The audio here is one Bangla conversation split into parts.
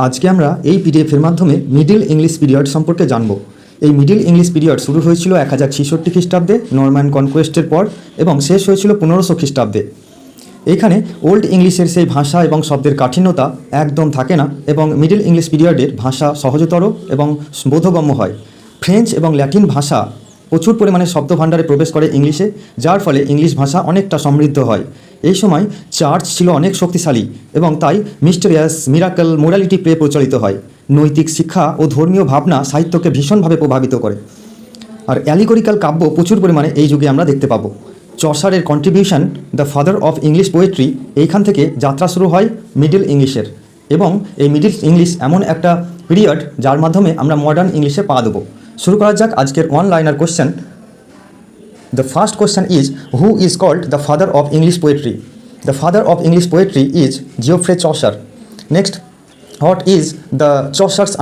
আজকে আমরা এই পিডিএফের মাধ্যমে মিডিল ইংলিশ পিরিয়ড সম্পর্কে জানব। এই মিডিল ইংলিশ পিরিয়ড শুরু হয়েছিল 1066 খ্রিস্টাব্দে নরম্যান কনকোয়েস্টের পর এবং শেষ হয়েছিল 1500 খ্রিস্টাব্দে। এখানে ওল্ড ইংলিশের সেই ভাষা এবং শব্দের কাঠিন্যতা একদম থাকে না এবং মিডিল ইংলিশ পিরিয়ডের ভাষা সহজতর এবং বোধগম্য হয়। ফ্রেঞ্চ এবং ল্যাটিন ভাষা প্রচুর পরিমাণে শব্দভাণ্ডারে প্রবেশ করে ইংলিশে, যার ফলে ইংলিশ ভাষা অনেকটা সমৃদ্ধ হয়। এই সময় চার্চ ছিল অনেক শক্তিশালী এবং তাই মিস্টেরিয়াস, মিরাকল, মোরালিটি প্লে প্রচলিত হয়। নৈতিক শিক্ষা ও ধর্মীয় ভাবনা সাহিত্যকে ভীষণভাবে প্রভাবিত করে। আর অ্যালিগরিক্যাল কাব্য প্রচুর পরিমাণে এই যুগে আমরা দেখতে পাবো। চসারের contribution, the father of English poetry, এইখান থেকে যাত্রা শুরু হয় মিডিল ইংলিশের। এবং এই মিডিল ইংলিশ এমন একটা পিরিয়ড যার মাধ্যমে আমরা মডার্ন ইংলিশে পা দেবো। শুরু করা যাক আজকের one liner question. The first question is, who is called the father of English poetry? The father of English poetry is Geoffrey Chaucer. Next, what is the Chaucer's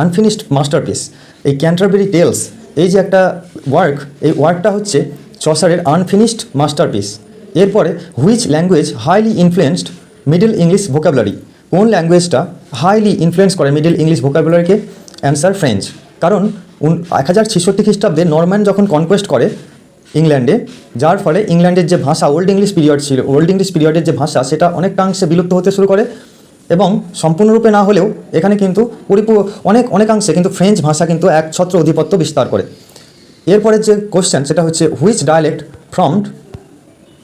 unfinished masterpiece? এই ক্যান্টারবেরি টেলস, এই যে একটা ওয়ার্ক, এই ওয়ার্কটা হচ্ছে চসারের আনফিনিশড মাস্টারপিস। এরপরে which language highly influenced Middle English vocabulary? কোন ল্যাঙ্গুয়েজটা হাইলি ইনফ্লুয়েন্স করে মিডল ইংলিশ ভোকাবুলারিকে? Answer French. কারণ 1066 খ্রিস্টাব্দে নরম্যান যখন কনকোয়েস্ট করে ইংল্যান্ডে, যার ফলে ইংল্যান্ডের যে ভাষা ওল্ড ইংলিশ পিরিয়ড ছিল, ওল্ড ইংলিশ পিরিয়ডের যে ভাষা সেটা অনেকাংশে বিলুপ্ত হতে শুরু করে এবং সম্পূর্ণরূপে না হলেও এখানে কিন্তু অনেকাংশে কিন্তু ফ্রেঞ্চ ভাষা কিন্তু একছত্র আধিপত্য বিস্তার করে। এরপরে যে কোশ্চেন সেটা হচ্ছে, which dialect formed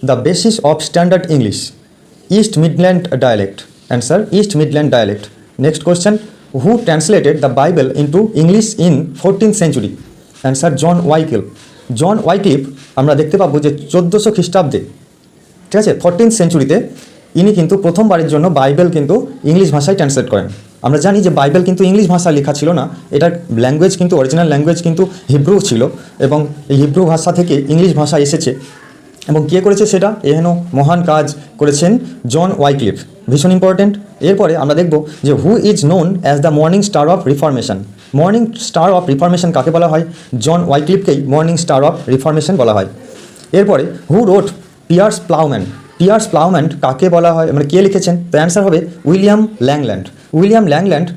the basis of standard English? East Midland dialect. Answer east Midland dialect. Next question, who translated the Bible into English in 14th century? Answer John Wycliffe. John Wycliffe আমরা দেখতে পাবো যে 1400 খ্রিস্টাব্দে, ঠিক আছে, 14th সেঞ্চুরিতে ইনি কিন্তু প্রথমবারের জন্য বাইবেল কিন্তু ইংলিশ ভাষায় ট্রান্সলেট করেন। আমরা জানি যে বাইবেল কিন্তু ইংলিশ ভাষায় লেখা ছিল না, এটার ল্যাঙ্গুয়েজ কিন্তু অরিজিনাল ল্যাঙ্গুয়েজ কিন্তু হিব্রু ছিল এবং এই হিব্রু ভাষা থেকে ইংলিশ ভাষা এসেছে। এবং কে করেছে সেটা? এহেন মহান কাজ করেছেন জন ওয়াইক্লিফ, ভীষণ ইম্পর্টেন্ট। এরপরে আমরা দেখব যে who is known as the morning star of reformation? Morning star of reformation কাকে বলা হয়? জন ওয়াইক্লিফকেই মর্নিং স্টার অফ রিফরমেশন বলা হয়। এরপরে হু রোট পিয়ার্স প্লাউম্যান? পিয়ার্স প্লাউম্যান কাকে বলা হয়, মানে কে লিখেছেন? তো অ্যান্সার হবে William Langland. William Langland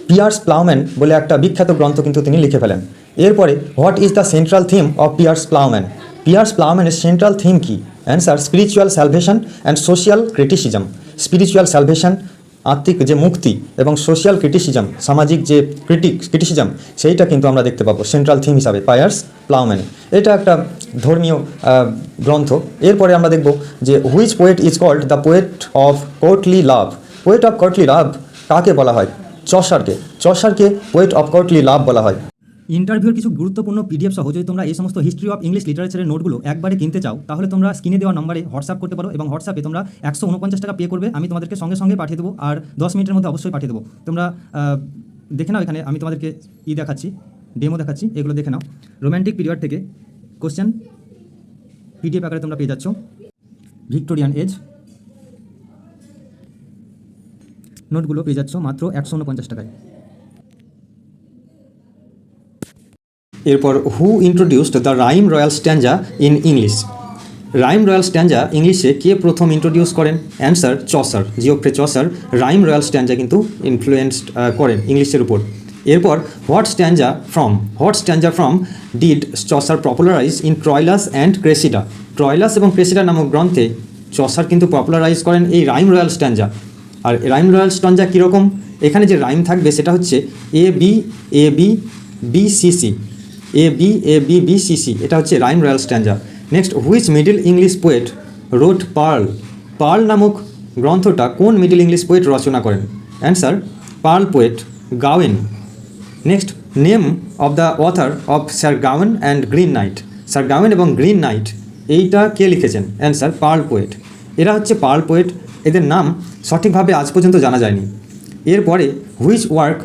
Piers Plowman বলে একটা বিখ্যাত গ্রন্থ কিন্তু তিনি লিখে ফেলেন। এরপরে what is the central theme of Piers Plowman? Piers প্লাউম্যানের সেন্ট্রাল থিম কি? Answer spiritual salvation and social criticism. Spiritual salvation, আত্মিক যে মুক্তি, এবং সোশ্যাল ক্রিটিসিজম, সামাজিক যে ক্রিটিসিজম, সেইটা কিন্তু আমরা দেখতে পাবো সেন্ট্রাল থিম হিসাবে পিয়ার্স প্লাউম্যানে। এটা একটা ধর্মীয় গ্রন্থ। এরপরে আমরা দেখব যে which poet is called the poet of courtly love? Poet of courtly love কাকে বলা হয়? চসারকে। চসারকে পোয়েট অফ কোর্টলি লাভ বলা হয়। ইন্টারভিউর কিছু গুরুত্বপূর্ণ পিডিএফ সহ যদি তোমরা এই সমস্ত হিস্ট্রি অফ ইংলিশ লিটারেচারের নোটগুলো একবারে কিনতে চাও, তাহলে তোমরা স্ক্রিনে দেওয়া নম্বরে হোয়াটসঅ্যাপ করতে পারো এবং হোয়াটসঅ্যাপে তোমরা 149 টাকা পে করবে, আমি তোমাদেরকে সঙ্গে সঙ্গে পাঠিয়ে দেবো, আর 10 মিনিটের মধ্যে অবশ্যই পাঠিয়ে দেবো। তোমরা দেখে নাও, এখানে আমি তোমাদেরকে দেখাচ্ছি, ডেমো দেখাচ্ছি, এগুলো দেখে নাও। রোম্যান্টিক পিরিয়ড থেকে কোশ্চেন পিডিএফ আকারে তোমরা পেয়ে যাচ্ছ। ভিক্টোরিয়ান এজ নোটগুলো পেয়ে যাচ্ছ মাত্র 149 টাকায়। এরপর who introduced the rhyme royal stanza in English? Rhyme royal stanza ইংলিশে কে প্রথম ইন্ট্রোডিউস করেন? Answer Chaucer. Geoffrey Chaucer rhyme royal stanza কিন্তু ইনফ্লুয়েন্সড করেন ইংলিশের উপর। এরপর what stanza from did Chaucer popularise in Troilus and Criseyde? Troilus এবং ক্রেসিডা নামক গ্রন্থে চসার কিন্তু পপুলারাইজ করেন এই রাইম রয়্যাল স্ট্যাঞ্জা। আর রাইম রয়্যাল স্ট্যাঞ্জা কীরকম? এখানে যে রাইম থাকবে সেটা হচ্ছে A B B C C, A B C C, এটা হচ্ছে rhyme royal stanza. Next, which middle English poet wrote Pearl? Pearl নামক গ্রন্থটা কোন মিডল ইংলিশ পোয়েট রচনা করেন? Answer Pearl poet Gawain. Next, name of the author of sir Gawain and green knight? Sir Gawain এবং গ্রিন নাইট এইটা কে লিখেছেন? Answer Pearl poet. এরা হচ্ছে পার্ল পোয়েট, এদের নাম সঠিকভাবে আজ পর্যন্ত জানা যায়নি। এরপরে which work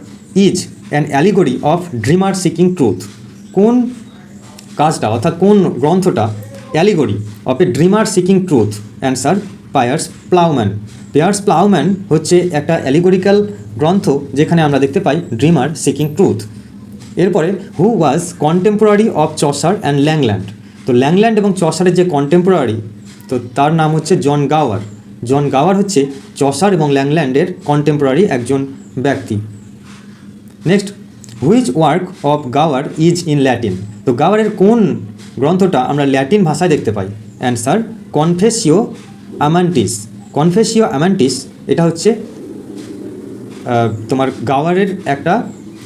is an allegory of dreamer seeking truth? কোন কাজটা অর্থাৎ কোন গ্রন্থটা allegory of a dreamer seeking truth? Answer Piers Plowman. Piers Plowman হচ্ছে একটা অ্যালিগরিক্যাল গ্রন্থ যেখানে আমরা দেখতে পাই ড্রিমার সিকিং ট্রুথ। এরপরে হু ওয়াজ কন্টেম্পোরারি অফ চসার অ্যান্ড ল্যাংল্যান্ড? তো ল্যাংল্যান্ড এবং চসারের যে কন্টেম্পোরারি, তো তার নাম হচ্ছে জন গাওয়ার। জন গাওয়ার হচ্ছে চসার এবং ল্যাংল্যান্ডের কন্টেম্পোরারি একজন ব্যক্তি। নেক্সট, হুইচ ওয়ার্ক অফ গাওয়ার ইজ ইন ল্যাটিন। তো গাওয়ারের কোন গ্রন্থটা আমরা ল্যাটিন ভাষায় দেখতে পাই? অ্যান্সার কনফেসিও অ্যামান্টিস। কনফেসিও অ্যামান্টিস এটা হচ্ছে তোমার গাওয়ারের একটা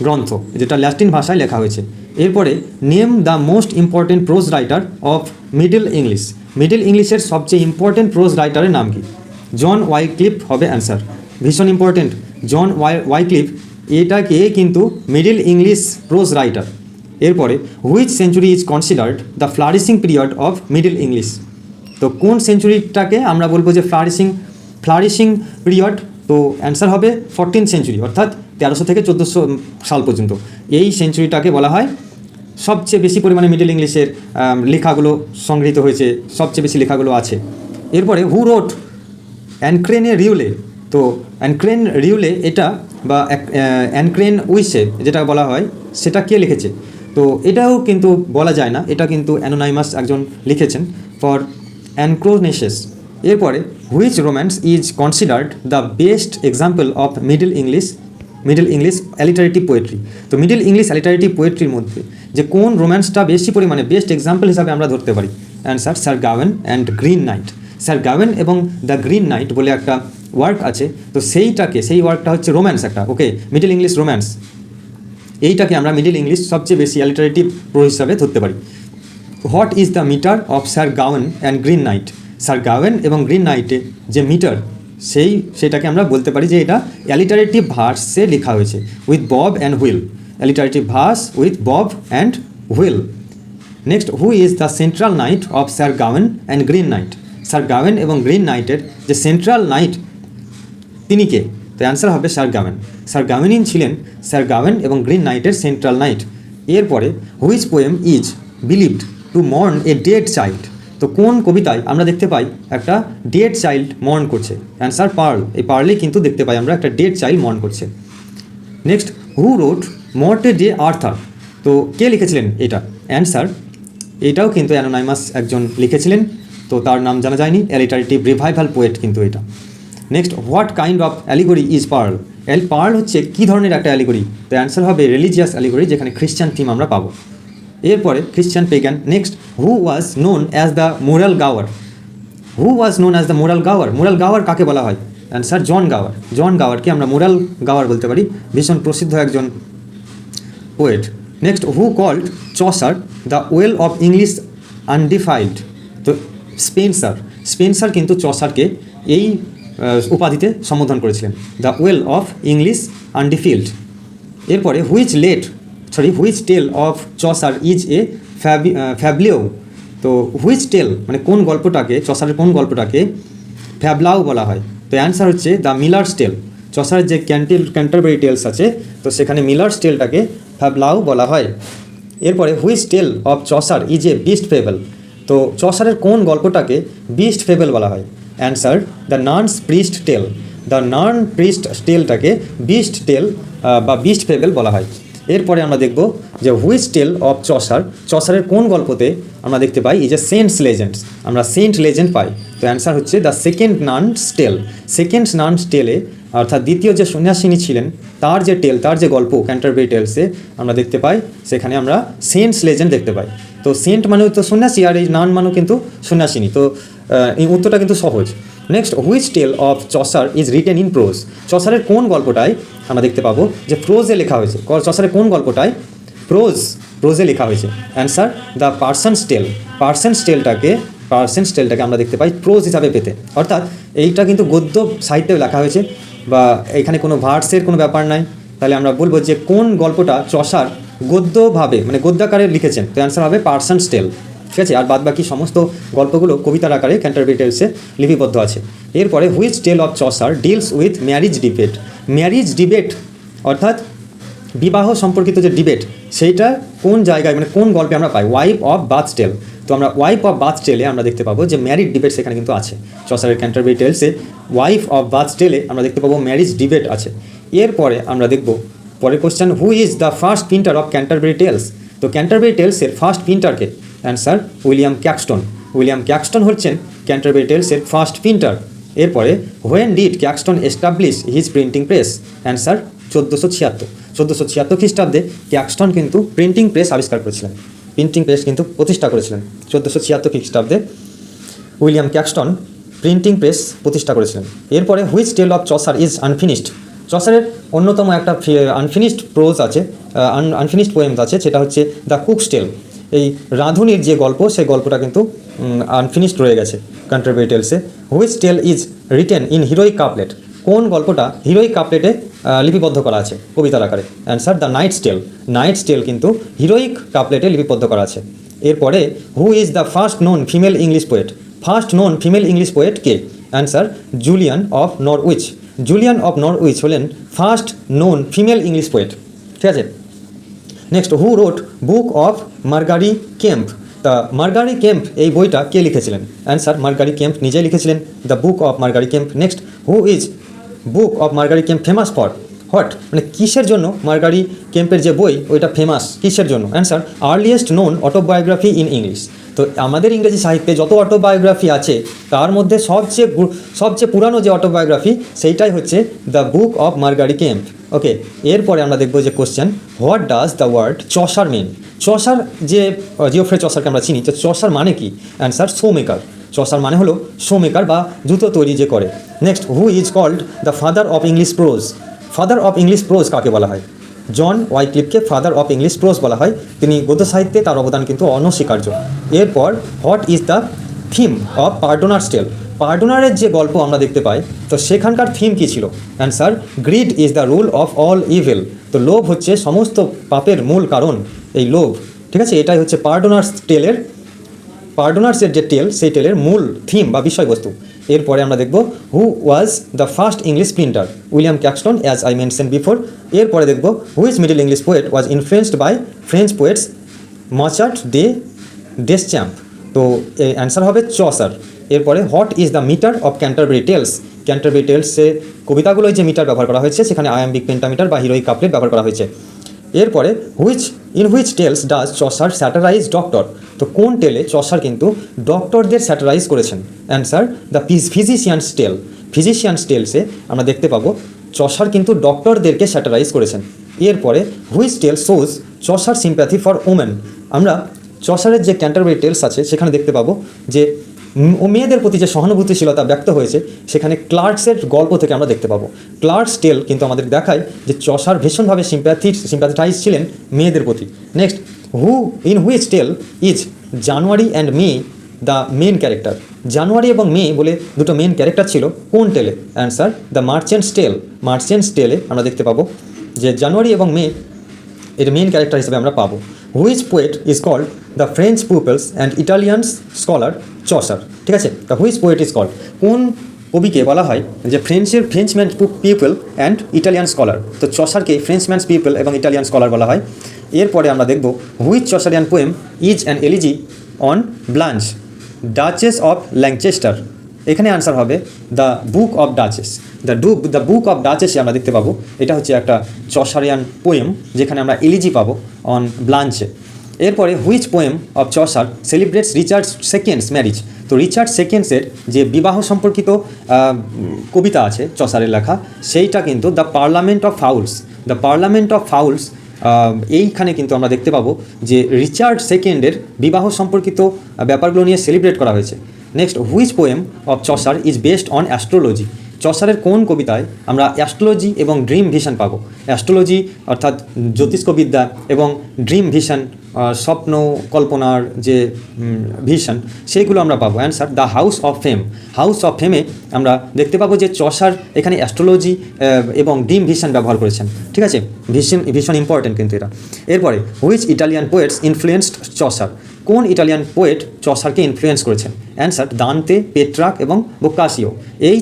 গ্রন্থ যেটা ল্যাটিন ভাষায় লেখা হয়েছে। এরপরে name the most important pros writer of middle English. Middle ইংলিশের সবচেয়ে ইম্পর্টেন্ট প্রোজ রাইটারের নাম কি? জন ওয়াইক্লিফ হবে অ্যান্সার। ভীষণ ইম্পর্টেন্ট, জন ওয়াইক্লিফ এটাকে কিন্তু মিডল ইংলিশ প্রোজ রাইটার। এরপরে which century is considered the flourishing period of middle English. তো কোন সেঞ্চুরিটাকে আমরা বলবো যে ফ্লারিশিং পিরিয়ড? তো অ্যান্সার হবে 14th সেঞ্চুরি, অর্থাৎ 1300 থেকে 1400 সাল পর্যন্ত। এই সেঞ্চুরিটাকে বলা হয় সবচেয়ে বেশি পরিমাণে মিডল ইংলিশের লেখাগুলো সংগৃহীত হয়েছে, সবচেয়ে বেশি লেখাগুলো আছে। এরপরে হু রোট অ্যানক্রেনে রিউলে। তো অ্যানক্রেন রিউলে এটা বা অ্যানক্রেন উইসে যেটা বলা হয় সেটা কে লিখেছে? তো এটাও কিন্তু বলা যায় না, এটা কিন্তু অ্যানোনাইমাস একজন লিখেছেন ফর অ্যানক্রোনেসেস। এরপরে which romance is considered the best example of middle English alliterative poetry. তো মিডল ইংলিশ অ্যালিটারেটিভ পোয়েট্রির মধ্যে যে কোন রোম্যান্সটা বেশি পরিমাণে বেস্ট এক্সাম্পল হিসাবে আমরা ধরতে পারি? Answer sir Gawain and green knight. Sir Gawain এবং দ্য গ্রিন নাইট বলে একটা ওয়ার্ক আছে, তো সেই ওয়ার্কটা হচ্ছে রোম্যান্স একটা, ওকে, মিডল ইংলিশ রোম্যান্স। এইটাকে আমরা মিডল ইংলিশ সবচেয়ে বেশি অ্যালিটারেটিভ প্রো হিসাবে ধরতে পারি। What is the metre of sir Gawain and green knight. Sir Gawain এবং গ্রিন নাইটে যে মিটার সেটাকে আমরা বলতে পারি যে এটা অ্যালিটারেটিভ ভার্সে লেখা হয়েছে with bob and wheel. Alliterative verse with bob and wheel. Next, who is the central knight of sir Gawain and green knight. Sir Gawain এবং গ্রিন নাইটের যে সেন্ট্রাল নাইট তিনি কে? তো অ্যান্সার হবে স্যার গাওয়েন। স্যার গাওয়েনই ছিলেন স্যার গাওয়েন এবং গ্রিন নাইটের সেন্ট্রাল নাইট। এরপরে which poem is believed to mourn a dead child. তো কোন কবিতায় আমরা দেখতে পাই একটা ডেড চাইল্ড মর্ন করছে? Answer Pearl. এই পার্লেই কিন্তু দেখতে পাই আমরা একটা ডেড চাইল্ড মর্ন করছে। Next, who wrote Morte de Arthur. তো কে লিখেছিলেন এটা? অ্যান্সার এটাও কিন্তু অ্যানোনাইমাস একজন লিখেছিলেন, তো তার নাম জানা যায়নি। অ্যালিটারেটিভ রিভাইভাল পোয়েট কিন্তু এটা। Next, what kind of allegory is Pearl. Pearl হচ্ছে কী ধরনের একটা অ্যালিগরি? তো অ্যান্সার হবে রিলিজিয়াস অ্যালিগরি, যেখানে খ্রিশ্চান থিম আমরা পাবো। এরপরে Christian pagan. Next, who was known as the moral Gower. Who was known as the moral Gower. Moral Gower কাকে বলা হয়? অ্যান্সার জন গাওয়ার। জন গাওয়ারকে আমরা মোরাল গাওয়ার বলতে পারি, ভীষণ প্রসিদ্ধ একজন poet. Next, who called Chaucer the well of English undefiled. তো স্পেন্সার কিন্তু চসারকে এই উপাধিতে সম্বোধন করেছিলেন, the well of English undefiled. এরপরে which tale of Chaucer is a fabliau. তো হুইচ টেল মানে কোন গল্পটাকে, চসারের কোন গল্পটাকে ফ্যাবলাও বলা হয়? তো অ্যান্সার হচ্ছে দ্য মিলার্স টেল। চসারের যে ক্যান্টারবেরি টেলস আছে, তো সেখানে মিলার্স টেলটাকে ফ্যাবলাও বলা হয়। এরপরে which tale of Chaucer is a beast fable. তো চসারের কোন গল্পটাকে বিস্ট ফেবল বলা হয়? Answer the nun's priest tale. The nun priest টেলটাকে বিস্ট টেল বা বিস্ট ফেবল বলা হয়। এরপরে আমরা দেখব যে হুইচ টেল অফ চসারের কোন গল্পতে আমরা দেখতে পাই এই যে সেন্টস লেজেন্ডস, আমরা সেন্ট লেজেন্ড পাই। তো অ্যান্সার হচ্ছে the second naans tell. Second naans টেলে অর্থাৎ দ্বিতীয় যে সন্ন্যাসিনী ছিলেন তার যে গল্প ক্যান্টারবেরি টেলসে আমরা দেখতে পাই, সেখানে আমরা সেন্টস লেজেন্ড দেখতে পাই। তো সেন্ট মানেও তো সন্ন্যাসী, আর এই নান মানেও কিন্তু সন্ন্যাসিনী। তো এই উত্তরটা কিন্তু সহজ। Next, which tale of Chaucer is written in prose. চসারের কোন গল্পটায় আমরা দেখতে পাবো যে প্রোজে লেখা হয়েছে? চসারের কোন গল্পটায় প্রোজে লেখা হয়েছে? Answer the parson's tale. Parson's টেলটাকে আমরা দেখতে পাই প্রোজ হিসাবে পেতে, অর্থাৎ এইটা কিন্তু গদ্য সাহিত্যেও লেখা হয়েছে বা এখানে কোনো ভার্সের কোনো ব্যাপার নাই। তাহলে আমরা বলবো যে কোন গল্পটা চসার গদ্যভাবে মানে গদ্যাকারে লিখেছেন? তো অ্যান্সার হবে পার্সনস টেল, ঠিক আছে। আর বাদ বাকি সমস্ত গল্পগুলো কবিতার আকারে ক্যান্টারবেরি টেলসে লিপিবদ্ধ আছে। এরপরে which tale of Chaucer deals with marriage debate অর্থাৎ বিবাহ সম্পর্কিত যে ডিবেট, সেইটা কোন জায়গায় মানে কোন গল্পে আমরা পাই? ওয়াইফ অফ বাথ টেল। তো আমরা ওয়াইফ অফ বাথ টেলে আমরা দেখতে পাবো যে ম্যারিড ডিবেট সেখানে কিন্তু আছে। চসারের ক্যান্টারবেরি টেলসে ওয়াইফ অফ বাথ টেলে আমরা দেখতে পাবো ম্যারিজ ডিবেট আছে। এরপরে আমরা দেখব পরের question, who is the first printer of Canterbury tales. তো ক্যান্টারবেরি টেলসের ফার্স্ট প্রিন্টারকে? অ্যান্সার উইলিয়াম ক্যাক্সটন হচ্ছেন ক্যান্টারবেরি টেলসের ফার্স্ট প্রিন্টার। এরপরে when did Caxton establish his printing press? Answer 1476 খ্রিস্টাব্দে ক্যাক্সটন কিন্তু প্রিন্টিং প্রেস আবিষ্কার করেছিলেন, প্রিন্টিং প্রেস কিন্তু প্রতিষ্ঠা করেছিলেন 1476 খ্রিস্টাব্দে উইলিয়াম ক্যাক্সটন প্রিন্টিং প্রেস প্রতিষ্ঠা করেছিলেন। এরপরে which tale of Chaucer is unfinished? চসারের অন্যতম একটা আনফিনিশড প্রোজ আছে, আনফিনিশড পোয়েমস আছে, সেটা হচ্ছে দ্য কুকস টেল। এই রাঁধুনির যে গল্প, সেই গল্পটা কিন্তু আনফিনিশড রয়ে গেছে কন্টেম্পোরারি টেলসে। Which tale is written in heroic couplet? কোন গল্পটা হিরোইক কাপলেটে লিপিবদ্ধ করা আছে কবিতার আকারে? Answer the knight's tale. Knight's tale কিন্তু হিরোইক কাপলেটে লিপিবদ্ধ করা আছে। এরপরে who is the first known female English poet? First known female English poet কে? Answer Julian of Norwich. Julian of Norwich হলেন first known female English poet. ঠিক আছে, next who wrote book of Margery camp? তা মার্গারি কেম্প এই বইটা কে লিখেছিলেন? অ্যান্সার মার্গারি কেম্প নিজেই লিখেছিলেন the book of Margery Kempe. Next who is book of Margery Kempe famous for? What, মানে কিসের জন্য মার্গারি কেম্পের যে বই ওইটা ফেমাস কিসের জন্য? Answer earliest known autobiography in English. তো আমাদের ইংরেজি সাহিত্যে যত অটোবায়োগ্রাফি আছে তার মধ্যে সবচেয়ে পুরানো যে অটোবায়োগ্রাফি সেইটাই হচ্ছে the book of Margery Kempe. Okay, এরপরে আমরা দেখবো যে question, what does the word Chaucer mean? Chaucer যে জিওফ্রে চসারকে আমরা চিনি, তো চসার মানে কি? Answer show maker. চসার মানে হলো শো মেকার বা জুতো তৈরি যে করে। Next who is called the father of English prose? Father of English prose কাকে বলা হয়? জন ওয়াইক্লিফকে ফাদার অফ ইংলিশ প্রোজ বলা হয়। তিনি গদ্য সাহিত্যে তার অবদান কিন্তু অনস্বীকার্য। এরপর what is the theme of pardoner tale? পার্ডোনারের যে গল্প আমরা দেখতে পাই, তো সেখানকার থিম কী ছিল? Answer grid is the rule of all evil. তো লোভ হচ্ছে সমস্ত পাপের মূল কারণ, এই লোভ। ঠিক আছে, এটাই হচ্ছে পার্ডোনার্সের যে টেল, সেই টেলের মূল থিম বা বিষয়বস্তু। এরপরে আমরা দেখব who was the first English printer? William Caxton, as I mention before. এরপরে দেখব which middle English poet was influenced by French poets Machaut de Deschamps? তো অ্যান্সার হবে চসার। এরপরে what is the metre of Canterbury tales? Canterbury টেলসে কবিতাগুলোয় যে মিটার ব্যবহার করা হয়েছে সেখানে আয়াম্বিক পেন্টামিটার বা হিরোইক কাপলেট ব্যবহার করা হয়েছে। এরপরে which tales does Chaucer satirise doctor? তো কোন টেলে চসার কিন্তু ডক্টরদের স্যাটারাইজ করেছেন? Answer the physician's tale. Physician's টেলসে আমরা দেখতে পাবো চসার কিন্তু ডক্টরদেরকে স্যাটারাইজ করেছেন। এরপরে which tale shows Chaucer sympathy for women? আমরা চসারের যে ক্যান্টারবেরি টেলস আছে সেখানে দেখতে পাবো যে মেয়েদের প্রতি যে সহানুভূতিশীলতা ব্যক্ত হয়েছে সেখানে ক্লার্কসের গল্প থেকে আমরা দেখতে পাবো। ক্লার্কস টেল কিন্তু আমাদের দেখায় যে চসার ভীষণভাবে সিম্প্যাথিটাইজ ছিলেন মেয়েদের প্রতি। Next in which tale is January and May the main character? January এবং মে বলে দুটো মেন ক্যারেক্টার ছিল কোন টেলে? Answer the merchant's tale. Merchant's টেলে আমরা দেখতে পাবো যে জানুয়ারি এবং মে এর মেন ক্যারেক্টার হিসেবে আমরা পাবো। Which poet is called the French people's and Italians scholar? Chaucer. ঠিক আছে, the which poet is called? কোন কবিকে বলা হয় যে Frenchman people and Italian scholar? তো চসারকে ফ্রেঞ্চম্যানস পিপল এবং ইটালিয়ান স্কলার বলা হয়। এরপরে আমরা দেখব which Chaucerian poem is an elegy on Blanche duchess of Lancaster? এখানে আনসার হবে the book of duchess. The book of ডাচেসে আমরা দেখতে পাবো এটা হচ্ছে একটা চসারিয়ান পোয়েম যেখানে আমরা এলিজি পাবো অন ব্লাঞ্চে। এরপরে which poem of Chaucer celebrates Richard second's marriage? তো রিচার্ড সেকেন্ডসের যে বিবাহ সম্পর্কিত কবিতা আছে চসারের লেখা, সেইটা কিন্তু the parliament of fowls. The parliament of fowls এইখানে কিন্তু আমরা দেখতে পাবো যে রিচার্ড সেকেন্ডের বিবাহ সম্পর্কিত ব্যাপারগুলো নিয়ে সেলিব্রেট করা হয়েছে। Next which poem of Chaucer is based on astrology? চসারের কোন কবিতায় আমরা অ্যাস্ট্রোলজি এবং ড্রিম ভিশন পাবো? অ্যাস্ট্রোলজি অর্থাৎ জ্যোতিষ্কবিদ্যা এবং ড্রিম ভিশন স্বপ্ন কল্পনার যে ভিশন সেইগুলো আমরা পাবো। Answer the house of fame. House of ফেমে আমরা দেখতে পাবো যে চসার এখানে অ্যাস্ট্রোলজি এবং ড্রিম ভিশন ব্যবহার করেছেন। ঠিক আছে, ভীষণ ইম্পর্টেন্ট কিন্তু এটা। এরপরে which Italian poets influenced Chaucer? কোন ইটালিয়ান পোয়েট চসারকে ইনফ্লুয়েন্স করেছেন? অ্যান্সার দান্তে, পেট্রাক এবং বোকাসিও। এই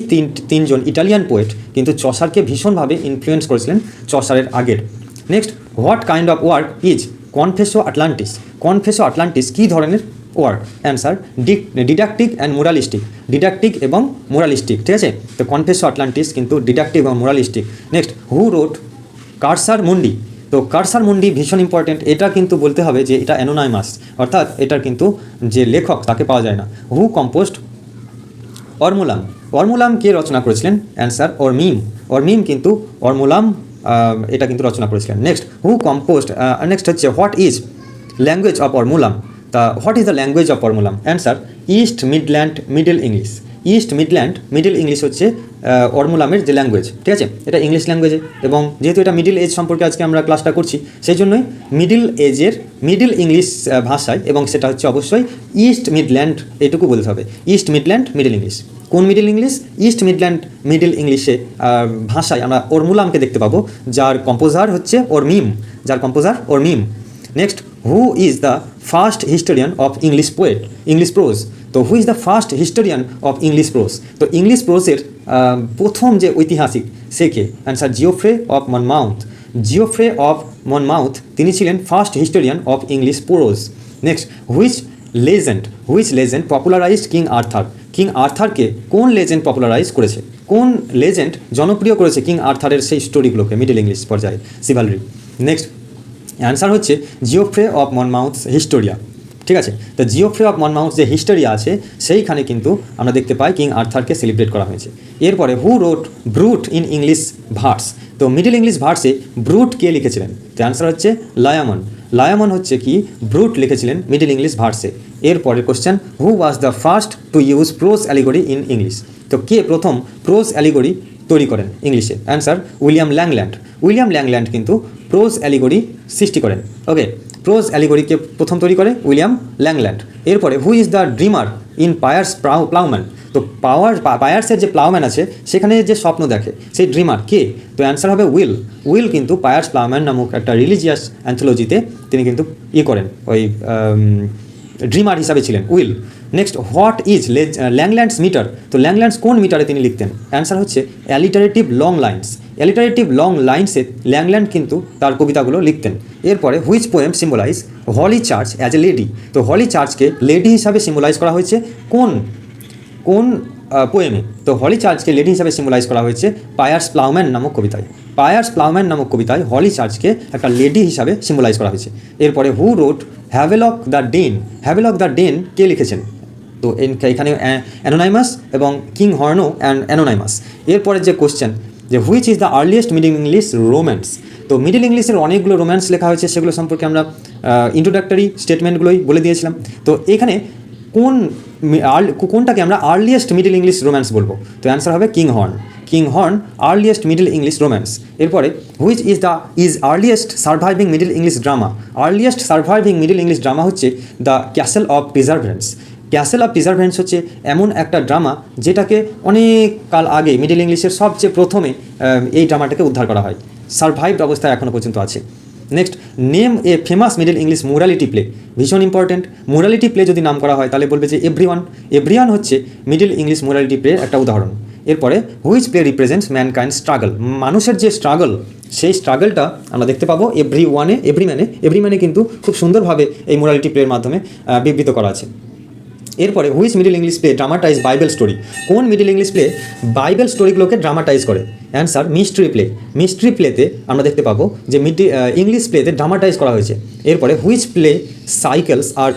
তিনজন ইটালিয়ান পোয়েট কিন্তু চসারকে ভীষণভাবে ইনফ্লুয়েন্স করেছিলেন চসারের আগের। Next what kind of work is Confessio Atlantis? Confessio Atlantis কী ধরনের work? Answer didactic and moralistic. Didactic এবং মোরালিস্টিক। ঠিক আছে, তো কনফেসো আটলান্টিস কিন্তু ডিডাকটিক এবং মোরালিস্টিক। নেক্সট হু রোট কার্সার মুন্ডি? তো কার্সার মুন্ডি ভীষণ ইম্পর্টেন্ট। এটা কিন্তু বলতে হবে যে এটা অ্যানোনাইমাস, অর্থাৎ এটার কিন্তু যে লেখক তাকে পাওয়া যায় না। হু কম্পোজড অরমুলাম, অরমুলাম কে রচনা করেছিলেন? অ্যান্সার অরমিম। অরমিম কিন্তু অরমুলাম এটা কিন্তু রচনা করেছিলেন। নেক্সট, হু কম্পোজড, নেক্সট হচ্ছে what is language of Ormulum? তা what is the language of Ormulum? Answer east midland middle English. East midland middle English হচ্ছে অরমুলামের যে ল্যাঙ্গুয়েজ, ঠিক আছে, এটা ইংলিশ ল্যাঙ্গুয়েজে। এবং যেহেতু এটা মিডিল এজ সম্পর্কে আজকে আমরা ক্লাসটা করছি, সেই জন্যই মিডিল এজের মিডিল ইংলিশ ভাষায়, এবং সেটা হচ্ছে অবশ্যই ইস্ট মিডল্যান্ড, এইটুকু বলতে হবে, ইস্ট মিডল্যান্ড মিডল ইংলিশ। কোন middle English? East midland middle ইংলিশে ভাষায় আমরা অরমুলামকে দেখতে পাবো, যার কম্পোজার হচ্ছে Ormin, next, who is the first historian of English poet, English prose? তো who is the first historian of English prose? তো ইংলিশ প্রোজের প্রথম যে ঐতিহাসিক সে কে? Answer Geoffrey of Monmouth. Geoffrey of Monmouth তিনি ছিলেন first historian of English prose. Next, which legend পপুলারাইজড king Arthur? King আর্থারকে কোন লেজেন্ড পপুলারাইজ করেছে? কোন লেজেন্ড জনপ্রিয় করেছে কিং আর্থারের সেই স্টোরিগুলোকে মিডল ইংলিশ পর্যায়ে, সিভালরি? নেক্সট অ্যান্সার হচ্ছে জিওফ্রে অফ মনমাউথস হিস্টোরিয়া, ঠিক আছে। তো জিওফ্রে অফ মনমাউথ যে হিস্টোরিয়া আছে সেইখানে কিন্তু আমরা দেখতে পাই কিং আর্থারকে সেলিব্রেট করা হয়েছে। এরপরে who রোট brute in English verse? তো মিডল ইংলিশ ভার্সে ব্রুট কে লিখেছিলেন? তো অ্যান্সার হচ্ছে লায়ামন। লায়ামন হচ্ছে কি ব্রুট লিখেছিলেন মিডল ইংলিশ ভার্সে। এরপরের question, who was the first to use prose allegory in English? তো কে প্রথম প্রোজ অ্যালিগরি তৈরি করেন ইংলিশে? Answer William Langland. William Langland কিন্তু প্রোজ অ্যালিগরি সৃষ্টি করেন। ওকে, প্রোজ অ্যালিগরিকে প্রথম তৈরি করে উইলিয়াম ল্যাংল্যান্ড। এরপরে who is the dreamer in Piers Plowman? তো পায়ার্সের যে প্লাউম্যান আছে সেখানে যে স্বপ্ন দেখে সেই ড্রিমার কে? তো অ্যান্সার হবে উইল। উইল কিন্তু পায়ার্স প্লাউম্যান নামক একটা রিলিজিয়াস অ্যান্থোলজিতে তিনি কিন্তু করেন, ওই ড্রিমার হিসাবে ছিলেন Will. Next, what is Langland's metre? তো ল্যাংল্যান্ডস কোন মিটারে তিনি লিখতেন? অ্যান্সার হচ্ছে alliterative long lines. Alliterative long লাইন্সে ল্যাংল্যান্ড কিন্তু তার কবিতাগুলো লিখতেন। এরপরে which poem symbolize Holy Church as a lady? তো হলি চার্চকে লেডি হিসাবে সিম্বলাইজ করা হয়েছে কোন পোয়েমে? তো হলি চার্চকে লেডি হিসাবে সিম্বলাইজ করা হয়েছে পায়ার্স প্লাউম্যান নামক কবিতায়। পায়ার্স প্লাউম্যান নামক কবিতায় হলি চার্চকে একটা লেডি হিসাবে সিম্বলাইজ করা হয়েছে। এরপরে হু রোট হ্যাভেলক দ্য ডেন? হ্যাভেলক দ্য ডেন কে লিখেছেন? তো এখানে অ্যানোনাইমাস এবং কিং হর্নো অ্যান্ড অ্যানোনাইমাস। এরপরে যে কোশ্চেন, যে which is the earliest middle English romance? তো মিডল ইংলিশের অনেকগুলো রোম্যান্স লেখা হয়েছে, সেগুলো সম্পর্কে আমরা ইন্ট্রোডাক্টরি স্টেটমেন্টগুলোই বলে দিয়েছিলাম। তো এখানে কোনটাকে আমরা আর্লিয়েস্ট মিডল ইংলিশ রোম্যান্স বলবো? তো অ্যান্সার হবে King Horn earliest middle English romance. এরপরে which is earliest surviving middle English drama? Earliest surviving middle English drama হচ্ছে the castle of perseverance. Castle of perseverance হচ্ছে এমন একটা ড্রামা যেটাকে অনেক কাল আগে মিডল ইংলিশের সবচেয়ে প্রথমে এই ড্রামাটাকে উদ্ধার করা হয়, সার্ভাইভড অবস্থায় এখনও পর্যন্ত আছে। Next, name a famous middle English morality play? ভীষণ ইম্পর্টেন্ট। মোরালিটি প্লে যদি নাম করা হয় তাহলে বলবে যে এভরিওয়ান হচ্ছে মিডল ইংলিশ মোরালিটি প্লে একটা উদাহরণ। এরপরে which play represents mankind struggle? মানুষের যে স্ট্রাগল, সেই স্ট্রাগলটা আমরা দেখতে পাবো এভরিম্যানে কিন্তু খুব সুন্দরভাবে এই মোরালিটি প্লের মাধ্যমে বিবৃত করা আছে। এরপরে which middle English play dramatise Bible story? কোন মিডল ইংলিশ প্লে বাইবেল স্টোরিগুলোকে ড্রামাটাইজ করে? Answer mystery play. মিস্ট্রি প্লেতে আমরা দেখতে পাবো যে ইংলিশ প্লেতে ড্রামাটাইজ করা হয়েছে। এরপরে which play cycles are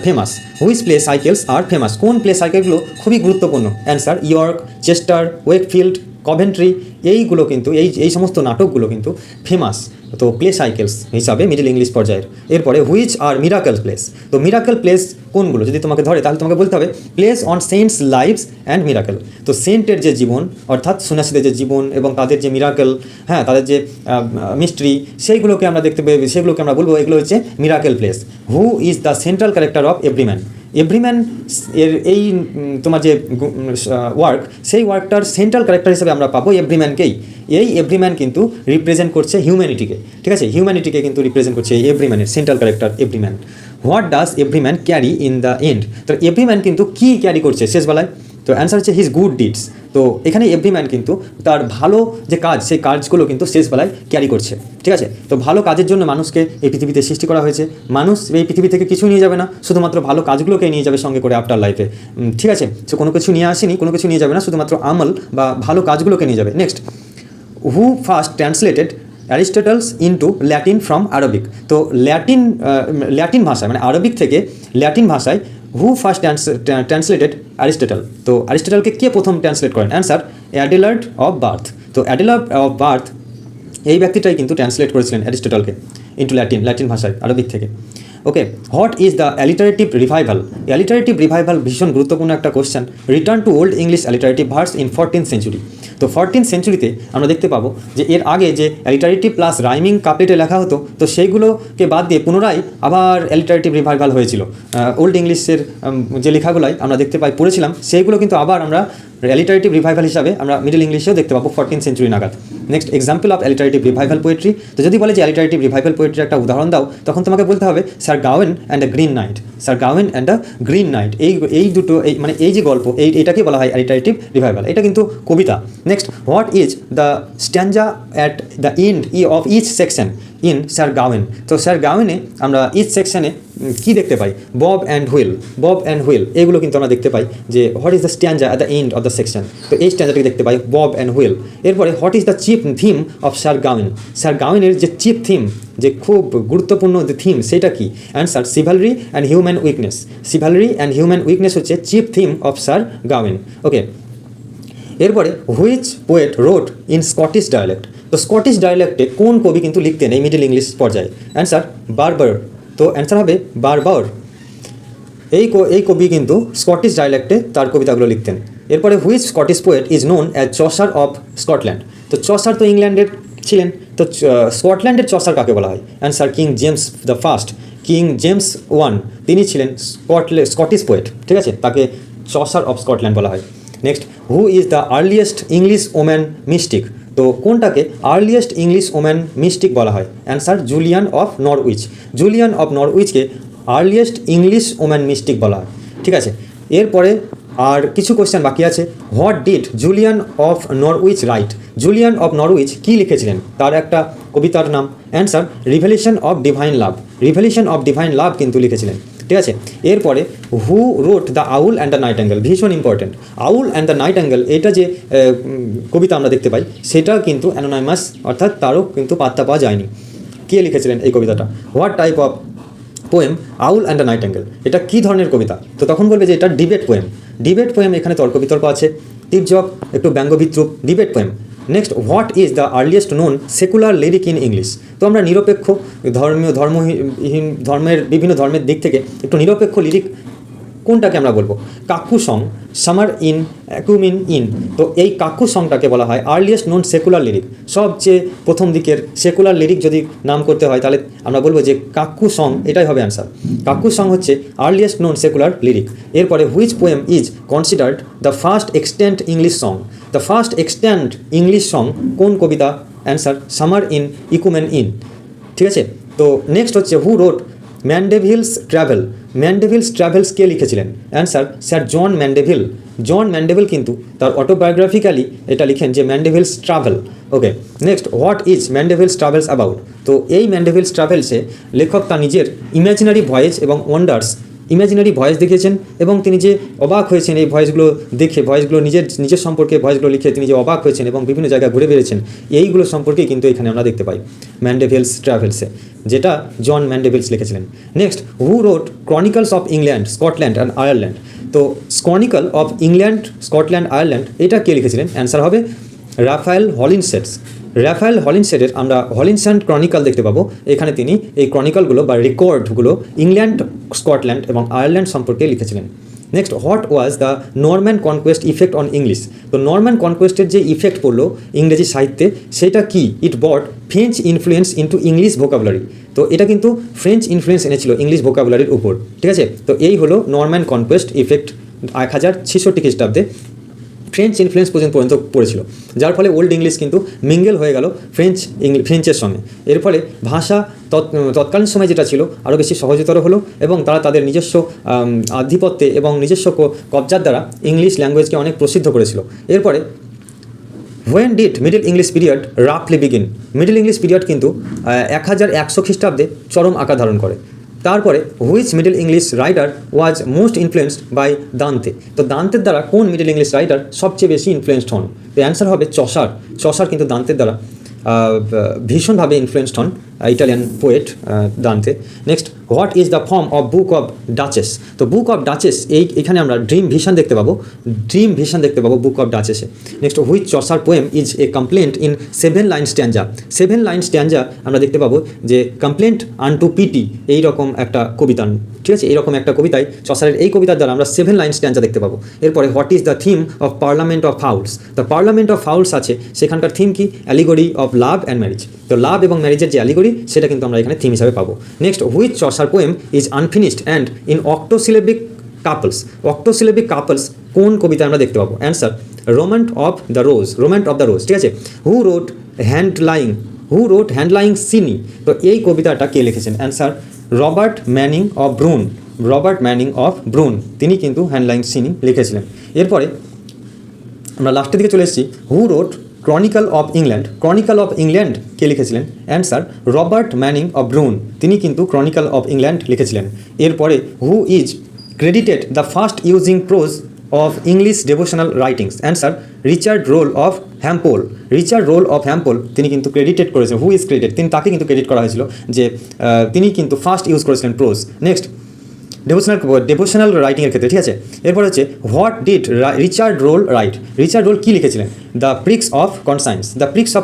famous? কোন প্লে সাইকেলগুলো খুবই গুরুত্বপূর্ণ? Answer York, Chester, Wakefield, Coventry, এইগুলো কিন্তু এই সমস্ত নাটকগুলো কিন্তু ফেমাস তো প্লে সাইকেলস হিসাবে মিডল ইংলিশ পর্যায়ের। এরপরে হুইচ আর মিরাকেল প্লেস? তো মিরাকেল প্লেস কোনগুলো যদি তোমাকে ধরে তাহলে তোমাকে বলতে হবে plays on saints lives and miracle. তো সেন্টের যে জীবন অর্থাৎ সন্ন্যাসীদের যে জীবন এবং তাদের যে মিরাকেল, তাদের যে মিস্ট্রি, সেইগুলোকে আমরা সেগুলোকে আমরা বলবো এগুলো হচ্ছে miracle plays. Who is the central character of Everyman এর এই তোমার যে ওয়ার্ক, সেই ওয়ার্কটার সেন্ট্রাল ক্যারেক্টার হিসেবে আমরা পাবো এভরিম্যানকেই। এই এভরিম্যান কিন্তু রিপ্রেজেন্ট করছে হিউম্যানিটিকে, ঠিক আছে, হিউম্যানিটিকে কিন্তু রিপ্রেজেন্ট করছে এই এভরিম্যানের central character Everyman. What does Everyman carry in the end? তো এভরিম্যান কিন্তু কী ক্যারি করছে শেষবেলায়? তো অ্যান্সার হচ্ছে হিজ গুড ডিডস। তো এখানে এভরিম্যান কিন্তু তার ভালো যে কাজ, সেই কাজগুলো কিন্তু শেষবেলায় ক্যারি করছে, ঠিক আছে। তো ভালো কাজের জন্য মানুষকে এই পৃথিবীতে সৃষ্টি করা হয়েছে। মানুষ এই পৃথিবী থেকে কিছু নিয়ে যাবে না, শুধুমাত্র ভালো কাজগুলোকে নিয়ে যাবে সঙ্গে করে আফটার লাইফে, ঠিক আছে। সো কোনো কিছু নিয়ে আসেনি, কোনো কিছু নিয়ে যাবে না, শুধুমাত্র আমল বা ভালো কাজগুলোকে নিয়ে যাবে। Next, who first translated Aristotle's into Latin from Arabic? তো ল্যাটিন ভাষায় মানে আরবিক থেকে ল্যাটিন ভাষায় হু ফার্স্ট ট্রান্সলেটেড অ্যারিস্টটল? তো অ্যারিস্টটলকে কে প্রথম ট্রান্সলেট করেন? Answer Adelard of Bath. তো অ্যাডেলার্ড অফ বার্থ এই ব্যক্তিটাই কিন্তু ট্রান্সলেট করেছিলেন অ্যারিস্টটলকে ইন্টু ল্যাটিন ভাষায়, আরবিক থেকে। Okay, what is the alliterative revival? Alliterative revival ভীষণ গুরুত্বপূর্ণ একটা question. Return to old English alliterative verse in 14th century. তো 14th সেঞ্চুরিতে আমরা দেখতে পাবো যে এর আগে যে অ্যালিটারেটিভ প্লাস রাইমিং কাপলেটে লেখা হতো, তো সেইগুলোকে বাদ দিয়ে পুনরায় আবার অ্যালিটারেটিভ রিভাইভাল হয়েছিল। ওল্ড ইংলিশের যে লেখাগুলাই আমরা দেখতে পড়েছিলাম, সেইগুলো কিন্তু আবার আমরা অ্যালিটারেটিভ রিভাইভাল হিসাবে আমরা মিডল ইংলিশেও দেখতে পাবো 14th সেঞ্চুরি নাগাদ। Next example of alliterative revival poetry. তো যদি বলে যে অ্যালিটারেটিভ রিভাইভাল পোয়েট্রির একটা উদাহরণ দাও, তখন তোমাকে বলতে হবে sir Gawain and the green knight. Sir Gawain and the green knight, এই দুটো মানে এই যে গল্প, এটাকে বলা হয় অ্যালিটারেটিভ রিভাইভাল। এটা কিন্তু কবিতা। Next, what is the stanza at the end of each section in Sir Gawain? তো স্যার গাওয়েনে আমরা ইচ সেকশনে কী দেখতে পাই? বব অ্যান্ড হুইল, এগুলো কিন্তু আমরা দেখতে পাই যে what is the stanza at the end of the section. তো এই স্ট্যাঞ্জাটাকে দেখতে পাই বব অ্যান্ড হুইল। এরপরে what is the chief theme of sir Gawain? Sir গাওয়েনের যে চিফ থিম, যে খুব গুরুত্বপূর্ণ যে থিম, সেটা কি? Answer chivalry and human weakness. Chivalry and human weakness হচ্ছে chief theme of sir Gawain. Okay, এরপরে which poet wrote in Scottish dialect? তো স্কটিশ ডায়ালেক্টে কোন কবি কিন্তু লিখতেন এই মিডল ইংলিশ পর্যায়ে? অ্যান্সার বারবার। তো অ্যান্সার হবে বারবার। এই কবি কিন্তু স্কটিশ ডায়ালেক্টে তার কবিতাগুলো লিখতেন। এরপরে which Scottish poet is known as Chaucer of Scotland? তো চসার তো ইংল্যান্ডের ছিলেন, তো স্কটল্যান্ডের চসার কাকে বলা হয়? Answer king James the first. King James one তিনি ছিলেন স্কটিশ পোয়েট, ঠিক আছে? তাকে চসার অফ স্কটল্যান্ড বলা হয়। Next, who is the earliest English woman mystic? তো কোনটাকে আর্লিয়েস্ট ইংলিশ ওম্যান মিস্টিক বলা হয়? Answer Julian of Norwich. Julian of নরউইচকে আর্লিয়েস্ট ইংলিশ ওম্যান মিস্টিক বলা হয়, ঠিক আছে? এরপরে আর কিছু কোশ্চেন বাকি আছে। What did Julian of Norwich right? Julian of Norwich কী লিখেছিলেন? তার একটা কবিতার নাম। Answer revelation of divine love. Revelation of divine love কিন্তু লিখেছিলেন, ঠিক আছে? এরপরে who wrote the owl and the nightingale? ভীষণ important. Owl and the nightingale, এটা যে কবিতা আমরা দেখতে পাই, সেটা কিন্তু অ্যানোনাইমাস, অর্থাৎ তারও কিন্তু পাত্তা পাওয়া যায়নি। কে লিখেছিলেন এই কবিতাটা? What type of poem owl and the nightingale? এটা কী ধরনের কবিতা? তো তখন বলবে যে এটা ডিবেট পোয়েম। ডিবেট পোয়েম, এখানে তর্ক বিতর্ক আছে, তীর্যক, একটু ব্যঙ্গবিদ্রুপ, debate poem. Next, what is the earliest known secular lyric in English? তো আমরা নিরপেক্ষ ধর্মের বিভিন্ন ধর্মের দিক থেকে একটু নিরপেক্ষ লিরিক কোনটাকে আমরা বলবো? কাকু সং, সামার ইন, অ্যাকুমিন ইন। তো এই কাকু সংটাকে বলা হয় আর্লিয়েস্ট নোন সেকুলার লিরিক। সবচেয়ে প্রথম দিকের সেকুলার লিরিক যদি নাম করতে হয়, তাহলে আমরা বলবো যে কাকু সং, এটাই হবে অ্যান্সার। কাকু সং হচ্ছে আর্লিয়েস্ট নোন সেকুলার লিরিক। এরপরে which poem is considered the first extent English song? The first extent English song কোন কবিতা? অ্যান্সার সামার ইন, ইকুমেন ইন, ঠিক আছে? তো নেক্সট হচ্ছে হু রোট ম্যান্ডেভিলস ট্র্যাভেল? ম্যান্ডেভিলস ট্র্যাভেলস কে লিখেছিলেন? অ্যান্সার স্যার জন ম্যান্ডেভিল। জন ম্যান্ডেভিল কিন্তু তার অটোবায়োগ্রাফিক্যালি এটা লিখেন যে Mandeville's travel. Okay, next, what is Mandeville's travels about? তো এই ম্যান্ডেভিলস ট্রাভেলসে লেখক তার নিজের ইমাজিনারি ভয়েস এবং ওয়ান্ডার্স, ইমাজিনারি ভয়েস দেখিয়েছেন, এবং তিনি যে অবাক হয়েছেন এই ভয়েসগুলো দেখে, ভয়েসগুলো নিজের সম্পর্কে ভয়েসগুলো লিখে তিনি যে অবাক হয়েছেন এবং বিভিন্ন জায়গায় ঘুরে বেড়েছেন, এইগুলো সম্পর্কেই কিন্তু এখানে আমরা দেখতে পাই ম্যান্ডেভিলস ট্রাভেলসে, যেটা জন ম্যান্ডেভিলস লিখেছিলেন। Next, who wrote chronicles of England, Scotland and Ireland? তো chronicle of England, Scotland, Ireland, এটা কে লিখেছিলেন? অ্যান্সার হবে রাফায়েল হলিনশেডস। রাফায়েল হলিনশেডের আমরা হলিনশ্যান্ড ক্রনিকল দেখতে পাবো। এখানে তিনি এই ক্রনিকলগুলো বা রেকর্ডগুলো ইংল্যান্ড, স্কটল্যান্ড এবং আয়ারল্যান্ড সম্পর্কে লিখেছিলেন। Next, what was the Norman conquest effect on English? তো নরম্যান কনকোয়েস্টের যে ইফেক্ট পড়লো ইংরেজি সাহিত্যে, সেটা কি? It brought French influence into English vocabulary. তো এটা কিন্তু ফ্রেঞ্চ ইনফ্লুয়েন্স এনেছিল ইংলিশ ভোকাবুলারির উপর, ঠিক আছে? তো এই হলো নরম্যান কনকোয়েস্ট ইফেক্ট 1066 খ্রিস্টাব্দে ফ্রেঞ্চ ইনফ্লুয়েন্স পর্যন্ত পড়েছিল, যার ফলে ওল্ড ইংলিশ কিন্তু মিঙ্গেল হয়ে গেল ফ্রেঞ্চের সঙ্গে। এর ফলে ভাষা তৎকালীন সময় যেটা ছিল আরও বেশি সহজতর হলো, এবং তারা তাদের নিজস্ব আধিপত্যে এবং নিজস্ব কবজার দ্বারা ইংলিশ ল্যাঙ্গুয়েজকে অনেক প্রসিদ্ধ করেছিল। এরপরে when did middle English period রাফলি বিগিন? মিডল ইংলিশ পিরিয়ড কিন্তু 1100 খ্রিস্টাব্দে চরম আকার ধারণ করে। তারপরে which middle English writer was most influenced by Dante? তো দান্তের দ্বারা কোন মিডল ইংলিশ রাইটার সবচেয়ে বেশি ইনফ্লুয়েন্সড হন? তো অ্যান্সার হবে চসার। চসার কিন্তু দান্তের দ্বারা ভীষণভাবে ইনফ্লুয়েসড হন Italian poet দান্তে। Next, what is the form of book of duchess? তো বুক অফ ডাচেস এখানে আমরা ড্রিম ভিশন দেখতে পাবো, বুক অফ ডাচেসে। Next, which Chaucer poem is a complaint in 7 line stanza? 7 line stanza আমরা দেখতে পাবো যে কমপ্লেন্ট আনটু পিটি এইরকম একটা কবিতা, ঠিক আছে, এইরকম একটা কবিতায় চসারের এই কবিতার দ্বারা আমরা 7 লাইন স্ট্যান্জা দেখতে পাবো। এরপরে, what is the theme of parliament of fowls? The parliament of fowls আছে, সেখানকার থিম কি? Allegory of love and marriage. তো লাভ এবং ম্যারেজের যে অ্যালিগরি সেটা কিন্তু আমরা এখানে থিম হিসাবে পাবো। Next, which Chaucer poem is unfinished and in octosyllabic couplets? Octosyllabic couplets কোন কবিতা আমরা দেখতে পাবো? Answer, Romaunt of the Rose, ঠিক আছে। হু রোট হ্যান্ডলাইং সিনি? তো এই কবিতাটা কে লিখেছেন? Answer, Robert Manning of Brunne, তিনি কিন্তু হ্যান্ডলাইং সিনি লিখেছিলেন। এরপরে আমরা লাস্টের দিকে চলে এসেছি। হু রোট ক্রনিকাল অফ ইংল্যান্ড কে লিখেছিলেন? Answer, Robert Manning of Brunne, তিনি কিন্তু ক্রনিকাল অফ ইংল্যান্ড লিখেছিলেন। এরপরে, who is credited the first using prose of English devotional writings? Answer, Richard Rolle of Hampole, তিনি কিন্তু ক্রেডিটেড করেছেন। হু ইজ ক্রেডিটেড, তাকে কিন্তু ক্রেডিট করা হয়েছিল যে তিনি কিন্তু ফার্স্ট ইউজ করেছিলেন প্রোজ। নেক্সট, ডেভোশনাল রাইটিংয়ের ক্ষেত্রে, ঠিক আছে। এরপর হচ্ছে, হোয়াট ডিড রিচার্ড রোল কী লিখেছিলেন? দ্য প্রিক্স অফ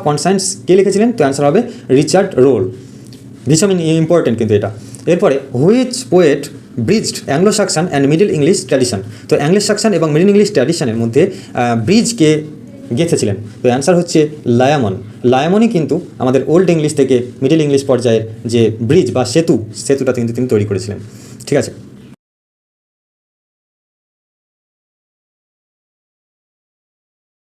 কনসায়েন্স কে লিখেছিলেন? তো অ্যান্সার হবে রিচার্ড রোল, ভীষণ ইম্পর্টেন্ট কিন্তু এটা। এরপরে, which poet bridged Anglo suction and middle English tradition? তো অ্যাংলো সাকশন এবং মিডল ইংলিশ ট্র্যাডিশনের মধ্যে ব্রিজকে গেঁথেছিলেন? তো অ্যান্সার হচ্ছে লায়ামনই কিন্তু আমাদের ওল্ড ইংলিশ থেকে মিডল ইংলিশ পর্যায়ের যে ব্রিজ বা সেতুটা কিন্তু তিনি তৈরি করেছিলেন, ঠিক আছে।